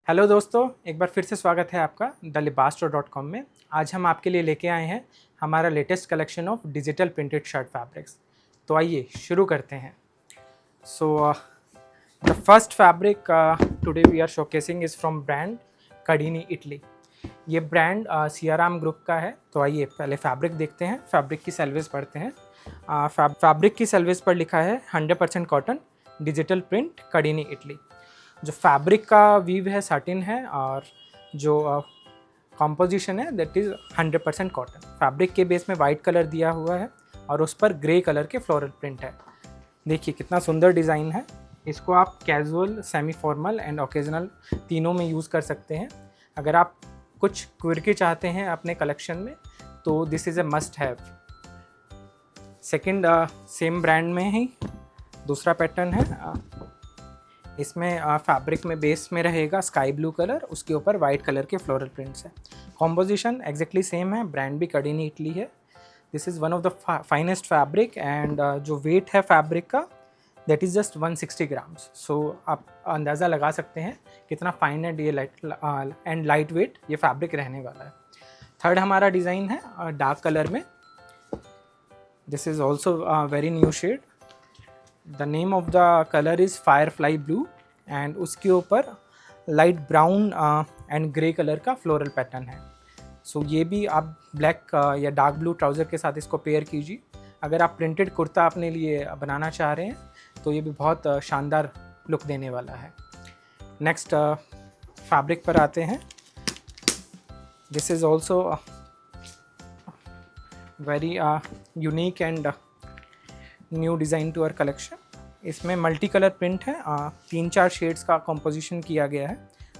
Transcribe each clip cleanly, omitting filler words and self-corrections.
Hello दोस्तों, एक बार फिर से स्वागत है आपका thelibasto.com में। आज हम आपके लिए लेके आए हैं हमारा latest collection of digital printed shirt fabrics. तो आइए शुरू करते हैं। So the first fabric today we are showcasing is from brand Cadini Italy. ये ब्रांड सियाराम ग्रुप का है। तो आइए पहले फैब्रिक देखते हैं, फैब्रिक की सेल्वेज पढ़ते हैं। फैब्रिक की सेल्वेज पर लिखा है 100% कॉटन डिजिटल प्रिंट कड़ीनी इटली। जो फैब्रिक का वीव है साटिन है और जो कॉम्पोजिशन है दैट इज़ 100% कॉटन। फैब्रिक के बेस में वाइट कलर दिया हुआ है और उस पर ग्रे कलर के फ्लोरल प्रिंट है। देखिए कितना सुंदर डिज़ाइन है। इसको आप casual, semi formal and occasional तीनों में यूज़ कर सकते हैं। अगर आप कुछ क्विर्की चाहते हैं अपने कलेक्शन में तो this is a must have. Second same brand में ही दूसरा पैटर्न है। इसमें फैब्रिक में बेस में रहेगा स्काई ब्लू कलर, उसके ऊपर वाइट कलर के फ्लोरल प्रिंट्स है। कॉम्पोजिशन एग्जैक्टली सेम है, ब्रांड भी कड़ीनी इटली है। This is one of the finest fabric and जो वेट है फैब्रिक का that is just 160 grams. So आप अंदाज़ा लगा सकते हैं कितना फाइन एंड ये लाइट वेट ये फैब्रिक रहने वाला है। थर्ड हमारा डिज़ाइन है डार्क कलर में। This is also very new shade. The name of the colour is Firefly blue and उसके ऊपर light brown and grey colour का फ्लोरल पैटर्न है। सो ये भी आप ब्लैक या डार्क ब्लू ट्राउज़र के साथ इसको पेयर कीजिए। अगर आप प्रिंटेड कुर्ता अपने लिए बनाना चाह रहे हैं तो ये भी बहुत शानदार लुक देने वाला है। नेक्स्ट फैब्रिक पर आते हैं। This is also very unique and new design to our collection. इसमें मल्टी कलर प्रिंट है, 3-4 शेड्स का कॉम्पोजिशन किया गया है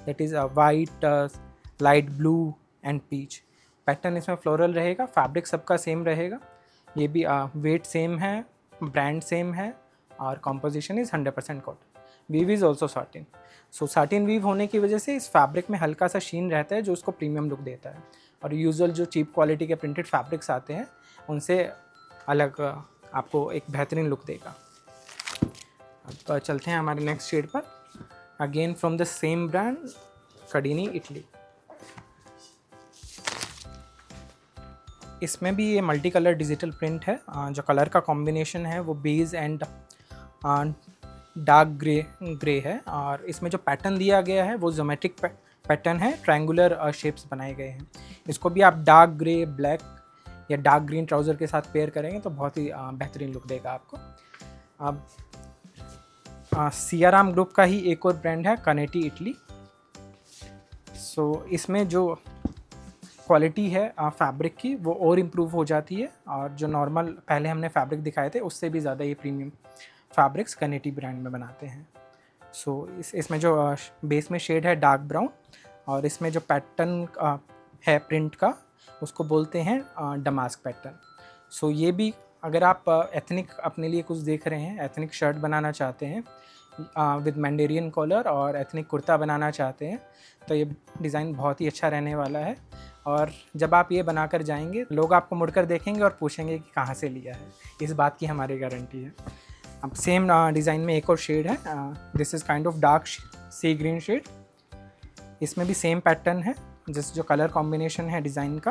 that is white, light blue and peach. Pattern इसमें फ्लोरल रहेगा, फैब्रिक सबका सेम रहेगा। ये भी वेट सेम है, ब्रांड सेम है और composition is 100% cotton. Weave is also satin. So satin weave होने की वजह से इस फैब्रिक में हल्का सा शीन रहता है जो उसको प्रीमियम लुक देता है और यूजुअल जो चीप क्वालिटी के प्रिंटेड फैब्रिक्स आते हैं उनसे अलग आपको एक बेहतरीन लुक देगा। अब चलते हैं हमारे नेक्स्ट शेड पर। Again from the same brand Cadini Italy. इसमें भी ये मल्टी कलर डिजिटल प्रिंट है। जो कलर का कॉम्बिनेशन है वो बेज एंड डार्क ग्रे है और इसमें जो पैटर्न दिया गया है वो ज्योमेट्रिक पैटर्न है, ट्रायंगुलर शेप्स बनाए गए हैं। इसको भी आप डार्क ग्रे, ब्लैक या डार्क ग्रीन ट्राउज़र के साथ पेयर करेंगे तो बहुत ही बेहतरीन लुक देगा आपको। अब सियाराम ग्रुप का ही एक और ब्रांड है कनेटी इटली। सो इसमें जो क्वालिटी है फैब्रिक की वो और इम्प्रूव हो जाती है और जो नॉर्मल पहले हमने फैब्रिक दिखाए थे उससे भी ज़्यादा ये प्रीमियम फैब्रिक्स कनेटी ब्रांड में बनाते हैं। सो इसमें जो बेस में शेड है डार्क ब्राउन और इसमें जो पैटर्न है प्रिंट का उसको बोलते हैं डमास्क पैटर्न। सो ये भी अगर आप एथनिक अपने लिए कुछ देख रहे हैं, एथनिक शर्ट बनाना चाहते हैं विद मैंडेरियन कॉलर और एथनिक कुर्ता बनाना चाहते हैं तो ये डिज़ाइन बहुत ही अच्छा रहने वाला है। और जब आप ये बनाकर जाएंगे लोग आपको मुड़कर देखेंगे और पूछेंगे कि कहाँ से लिया है, इस बात की हमारी गारंटी है। अब सेम डिज़ाइन में एक और शेड है। This is kind of dark sea green shade. इसमें भी सेम पैटर्न है, जिस जो कलर कॉम्बिनेशन है डिज़ाइन का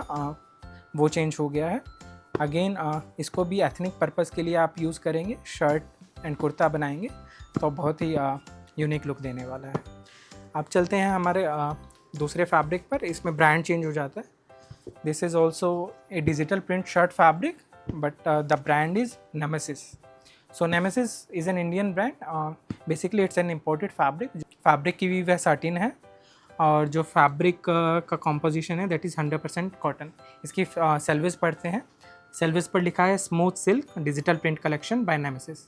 वो चेंज हो गया है। अगेन इसको भी एथनिक पर्पस के लिए आप यूज़ करेंगे, शर्ट एंड कुर्ता बनाएंगे तो बहुत ही यूनिक लुक देने वाला है। अब चलते हैं हमारे दूसरे फैब्रिक पर। इसमें ब्रांड चेंज हो जाता है। This is also a digital print shirt fabric but the brand is Nemesis. So Nemesis is an Indian brand. Basically it's an imported fabric. Fabric की वीव है साटिन है और जो फैब्रिक का कॉम्पोजिशन है दैट इज़ 100% कॉटन। इसकी selvage पढ़ते हैं। सेल्वेज पर लिखा है smooth silk digital print collection by Nemesis.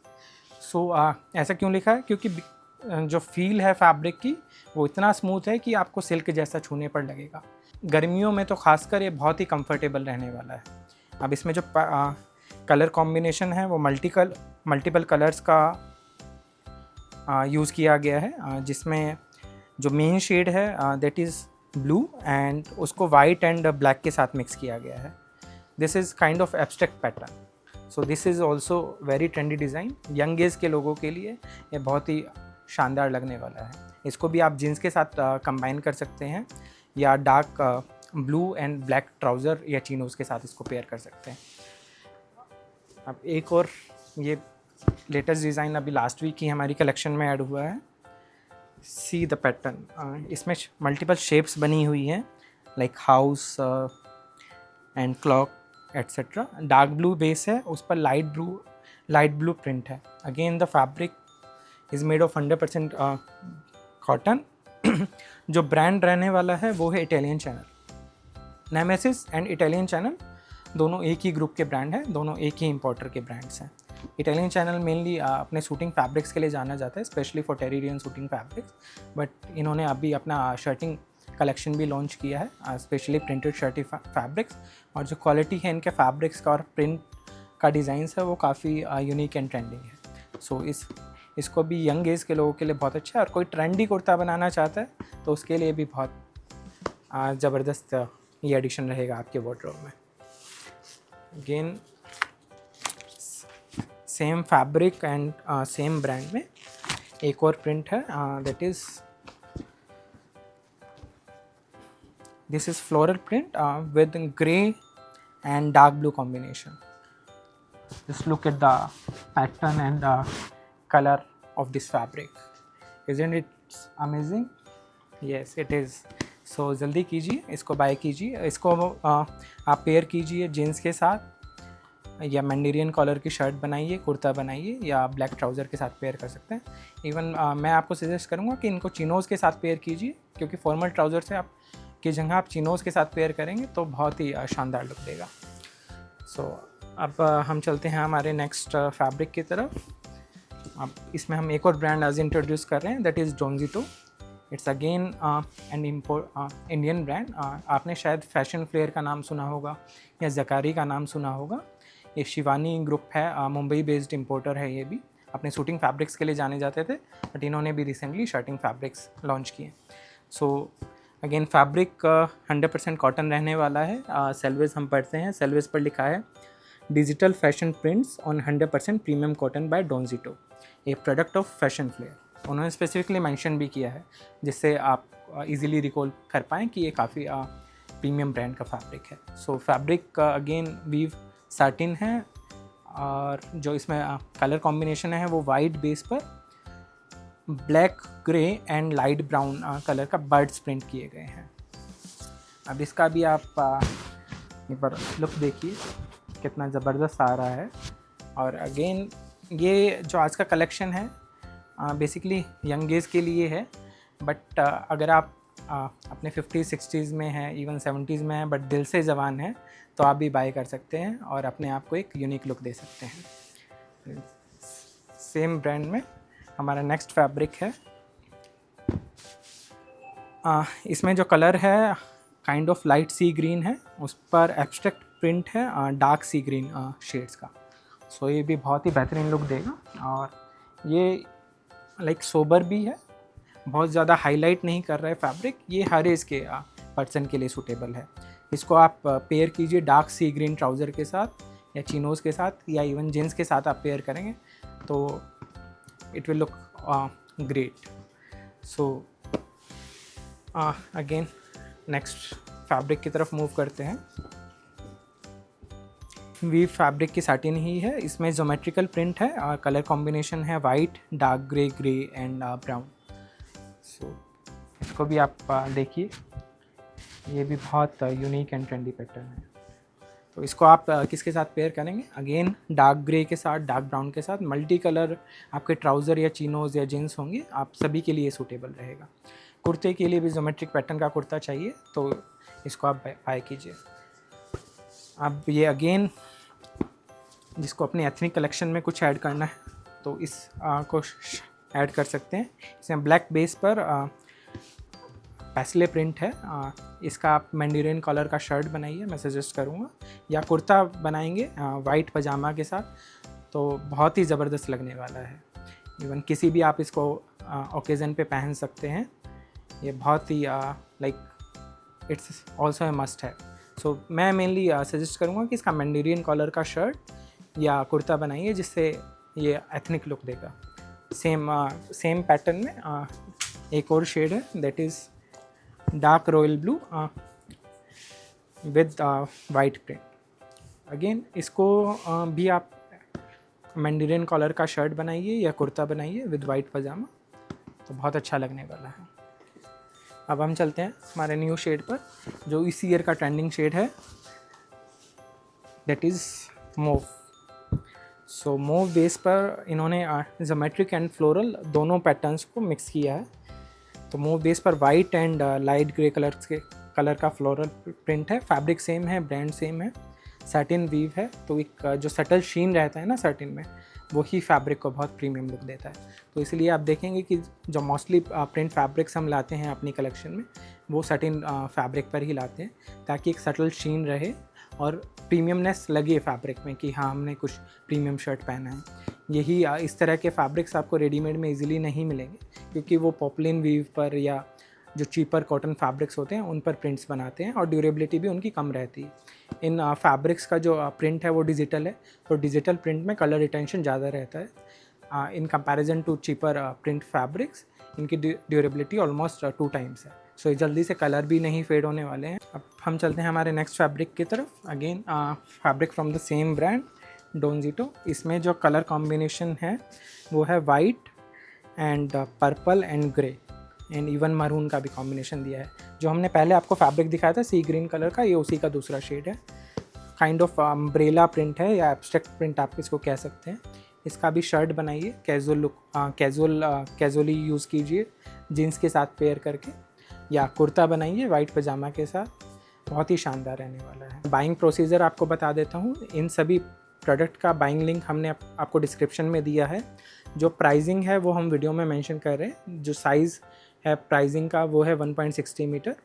So ऐसा क्यों लिखा है? क्योंकि जो फील है फैब्रिक की वो इतना स्मूथ है कि आपको सिल्क जैसा छूने पर लगेगा। गर्मियों में तो खासकर ये बहुत ही कंफर्टेबल रहने वाला है। अब इसमें जो कलर कॉम्बिनेशन है वो मल्टीपल कलर्स का यूज़ किया गया है, जिसमें जो मेन शेड है दैट इज़ ब्लू एंड उसको वाइट एंड ब्लैक के साथ मिक्स किया गया है। This is kind of abstract pattern. So this is also very trendy design. Young age के लोगों के लिए ये बहुत ही शानदार लगने वाला है। इसको भी आप जीन्स के साथ कंबाइन कर सकते हैं या dark blue and black trouser या चिनोज़ के साथ इसको पेयर कर सकते हैं। अब एक और ये लेटेस्ट डिज़ाइन अभी लास्ट वीक ही हमारी कलेक्शन में ऐड हुआ है। सी द पैटर्न, इसमें मल्टीपल शेप्स बनी हुई हैं like house and clock etcetera. Dark blue base है, उस पर लाइट ब्लू प्रिंट है। Again the fabric is made of 100% cotton. जो ब्रांड रहने वाला है वो है Italian channel. Nemesis and Italian channel दोनों एक ही ग्रुप के ब्रांड हैं, दोनों एक ही इंपोर्टर के ब्रांड्स हैं। इटालियन चैनल मेनली अपने शूटिंग फैब्रिक्स के लिए जाना जाता है, स्पेशली फॉर टेरिडियन शूटिंग फैब्रिक्स, बट इन्होंने अभी अपना शर्टिंग कलेक्शन भी लॉन्च किया है, स्पेशली प्रिंटेड शर्टी फैब्रिक्स। और जो क्वालिटी है इनके फैब्रिक्स का और प्रिंट का डिज़ाइंस है वो काफ़ी यूनिक एंड ट्रेंडिंग है। सो इसको भी यंग एज के लोगों के लिए बहुत अच्छा है, और कोई ट्रेंडी कुर्ता बनाना चाहता है तो उसके लिए भी बहुत ज़बरदस्त ये एडिशन रहेगा आपके वार्डरोब में। Again same fabric and same brand में एक और प्रिंट है, that is this is floral print with grey and dark blue combination. Just look at the pattern and color of this fabric. Isn't it amazing? Yes, it is. So जल्दी कीजिए, इसको bye कीजिए, इसको आप pair कीजिए jeans के साथ या मैंडेरियन कॉलर की शर्ट बनाइए, कुर्ता बनाइए, या ब्लैक ट्राउज़र के साथ पेयर कर सकते हैं। इवन मैं आपको सजेस्ट करूँगा कि इनको चिनोज़ के साथ पेयर कीजिए, क्योंकि फॉर्मल ट्राउज़र से आप की जगह आप चिनोज़ के साथ पेयर करेंगे तो बहुत ही शानदार लुक देगा। सो अब हम चलते हैं हमारे नेक्स्ट फैब्रिक की तरफ। अब इसमें हम एक और ब्रांड आज इंट्रोड्यूस कर रहे हैं, that is Donzito. It's again an Indian brand. आपने शायद फैशन फ्लेयर का नाम सुना होगा या ज़कारी का नाम सुना होगा। ये शिवानी ग्रुप है, मुंबई बेस्ड इम्पोर्टर है। ये भी अपने शूटिंग फैब्रिक्स के लिए जाने जाते थे, बट इन्होंने भी रिसेंटली शर्टिंग फैब्रिक्स लॉन्च किए। सो अगेन फैब्रिक 100% कॉटन रहने वाला है। सेलवेज हम पढ़ते हैं, सेलवेज पर लिखा है digital fashion prints on 100% premium cotton by Donzito, a product of fashion flair. उन्होंने स्पेसिफिकली मेंशन भी किया है, जिससे आप इजीली रिकॉल कर पाएँ कि ये काफ़ी प्रीमियम ब्रांड का फैब्रिक है। सो फैब्रिक अगेन वीव सैटिन है, और जो इसमें कलर कॉम्बिनेशन है वो वाइट बेस पर black, grey and light brown colour का बर्ड्स प्रिंट किए गए हैं। अब इसका भी आप एक बार लुक देखिए कितना ज़बरदस्त आ रहा है। और अगेन ये जो आज का कलेक्शन है बेसिकली यंग एज के लिए है, बट अगर आप अपने 50s 60s में हैं, इवन 70s में हैं, बट दिल से जवान हैं, तो आप भी बाय कर सकते हैं और अपने आप को एक यूनिक लुक दे सकते हैं। सेम ब्रांड में हमारा नेक्स्ट फैब्रिक है। इसमें जो कलर है kind of light sea green है, उस पर एब्स्ट्रैक्ट प्रिंट है डार्क सी ग्रीन शेड्स का। सो ये भी बहुत ही बेहतरीन लुक देगा, और ये लाइक सोबर भी है, बहुत ज़्यादा हाईलाइट नहीं कर रहा है फैब्रिक। ये हर एज के पर्सन के लिए सूटेबल है। इसको आप पेयर कीजिए डार्क सी ग्रीन ट्राउज़र के साथ या चिनोज़ के साथ, या इवन जीन्स के साथ आप पेयर करेंगे तो it will look great. So again next fabric की तरफ मूव करते हैं। वीव फैब्रिक की सैटिन ही है, इसमें ज्योमेट्रिकल प्रिंट है और कलर कॉम्बिनेशन है white, dark grey, grey and brown. So इसको भी आप देखिए, ये भी बहुत यूनिक एंड ट्रेंडी पैटर्न है। तो इसको आप किसके साथ पेयर करेंगे? अगेन डार्क ग्रे के साथ, डार्क ब्राउन के साथ। मल्टी कलर आपके ट्राउज़र या चिनोज़ या जीन्स होंगे, आप सभी के लिए सूटेबल रहेगा। कुर्ते के लिए भी ज्योमेट्रिक पैटर्न का कुर्ता चाहिए तो इसको आप बाय कीजिए। अब ये अगेन जिसको अपनी एथनिक कलेक्शन में कुछ ऐड करना है तो इस को ऐड कर सकते हैं। इसमें ब्लैक बेस पर पैस्ले प्रिंट है। इसका आप मैंडेरियन कॉलर का शर्ट बनाइए, मैं सजेस्ट करूँगा, या कुर्ता बनाएंगे वाइट पजामा के साथ तो बहुत ही ज़बरदस्त लगने वाला है। इवन किसी भी आप इसको ओकेज़न पे पहन सकते हैं। ये बहुत ही like it's also a must है। सो मैं मेनली सजेस्ट करूँगा कि इसका मैंडेरियन कॉलर का शर्ट या कुर्ता बनाइए, जिससे ये एथनिक लुक देगा। सेम पैटर्न में एक और शेड है that is dark royal blue with white print. Again इसको भी आप मैंडेरिन कॉलर का शर्ट बनाइए या कुर्ता बनाइए विद वाइट पजामा, तो बहुत अच्छा लगने वाला है। अब हम चलते हैं हमारे न्यू शेड पर, जो इस ईयर का ट्रेंडिंग शेड है, that is mauve. So mauve base पर इन्होंने ज्योमेट्रिक एंड फ्लोरल दोनों पैटर्न्स को मिक्स किया है। तो मोव बेस पर white and light grey colour का फ्लोरल प्रिंट है। फैब्रिक सेम है, ब्रांड सेम है, सैटिन वीव है। तो एक जो सटल शीन रहता है ना सैटिन में, वही फैब्रिक को बहुत प्रीमियम लुक देता है। तो इसलिए आप देखेंगे कि जो मोस्टली प्रिंट फैब्रिक्स हम लाते हैं अपनी कलेक्शन में, वो सटिन फैब्रिक पर ही लाते हैं, ताकि एक सटल शीन रहे और प्रीमियमनेस लगे फैब्रिक में कि हाँ हमने कुछ प्रीमियम शर्ट पहना है। यही इस तरह के फैब्रिक्स आपको रेडीमेड में इजीली नहीं मिलेंगे, क्योंकि वो पॉपलिन वीव पर या जो चीपर कॉटन फैब्रिक्स होते हैं उन पर प्रिंट्स बनाते हैं और ड्यूरेबिलिटी भी उनकी कम रहती है। इन फैब्रिक्स का जो प्रिंट है वो डिजिटल है, तो डिजिटल प्रिंट में कलर रिटेंशन ज़्यादा रहता है in comparison to cheaper print fabrics. इनकी ड्यूरेबिलिटी ऑलमोस्ट 2 टाइम्स है। सो जल्दी से कलर भी नहीं फेड होने वाले हैं। अब हम चलते हैं हमारे नेक्स्ट फैब्रिक की तरफ। Again fabric from the same brand Donzito. इसमें जो कलर कॉम्बिनेशन है वो है white and purple and grey and even maroon का भी कॉम्बिनेशन दिया है। जो हमने पहले आपको फैब्रिक दिखाया था सी ग्रीन कलर का, ये उसी का दूसरा शेड है। काइंड ऑफ अम्ब्रेला प्रिंट है या एब्स्ट्रैक्ट प्रिंट आप इसको कह सकते हैं। इसका भी शर्ट बनाइए, कैजुअल लुक कैजुअली यूज़ कीजिए जीन्स के साथ पेयर करके, या कुर्ता बनाइए वाइट पजामा के साथ, बहुत ही शानदार रहने वाला है। बाइंग प्रोसीजर आपको बता देता हूँ। इन सभी प्रोडक्ट का बाइंग लिंक हमने आपको डिस्क्रिप्शन में दिया है। जो प्राइसिंग है वो हम वीडियो में मेंशन कर रहे हैं। जो साइज़ है प्राइसिंग का वो है 1.60 मीटर।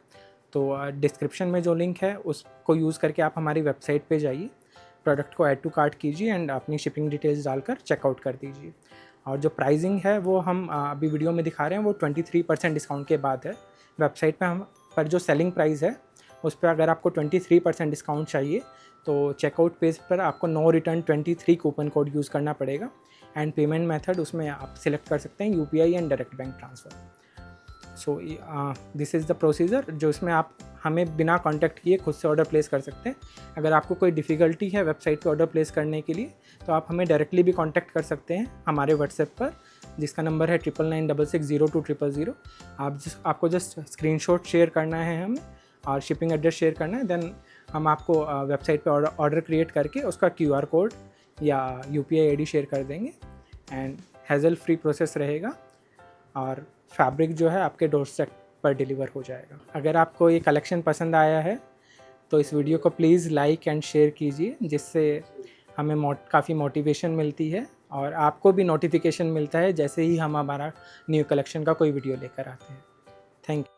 तो डिस्क्रिप्शन में जो लिंक है उसको यूज़ करके आप हमारी वेबसाइट पे जाइए, प्रोडक्ट को ऐड टू कार्ट कीजिए एंड अपनी शिपिंग डिटेल्स डालकर चेकआउट कर दीजिए। और जो प्राइसिंग है वो हम अभी वीडियो में दिखा रहे हैं, वो 23% डिस्काउंट के बाद है। वेबसाइट पर जो सेलिंग प्राइस है उस पर अगर आपको 23% डिस्काउंट चाहिए तो चेकआउट पेज पर आपको no return 23 coupon code use करना पड़ेगा। एंड पेमेंट मेथड उसमें आप सिलेक्ट कर सकते हैं UPI and direct bank transfer. So this is the procedure, जो इसमें आप हमें बिना कांटेक्ट किए खुद से ऑर्डर प्लेस कर सकते हैं। अगर आपको कोई डिफ़िकल्टी है वेबसाइट पे ऑर्डर प्लेस करने के लिए, तो आप हमें डायरेक्टली भी कांटेक्ट कर सकते हैं हमारे व्हाट्सएप पर, जिसका नंबर है 9996602000। आपको जस्ट स्क्रीनशॉट शेयर करना है हमें और शिपिंग एड्रेस शेयर करना है। देन हम आपको वेबसाइट पे ऑर्डर क्रिएट करके उसका QR कोड या UPI ID शेयर कर देंगे एंड हैज़ल फ्री प्रोसेस रहेगा और फैब्रिक जो है आपके डोरस्टेप पर डिलीवर हो जाएगा। अगर आपको ये कलेक्शन पसंद आया है तो इस वीडियो को प्लीज़ लाइक एंड शेयर कीजिए, जिससे हमें काफ़ी मोटिवेशन मिलती है और आपको भी नोटिफिकेशन मिलता है जैसे ही हम हमारा न्यू कलेक्शन का कोई वीडियो लेकर आते हैं। Thank you.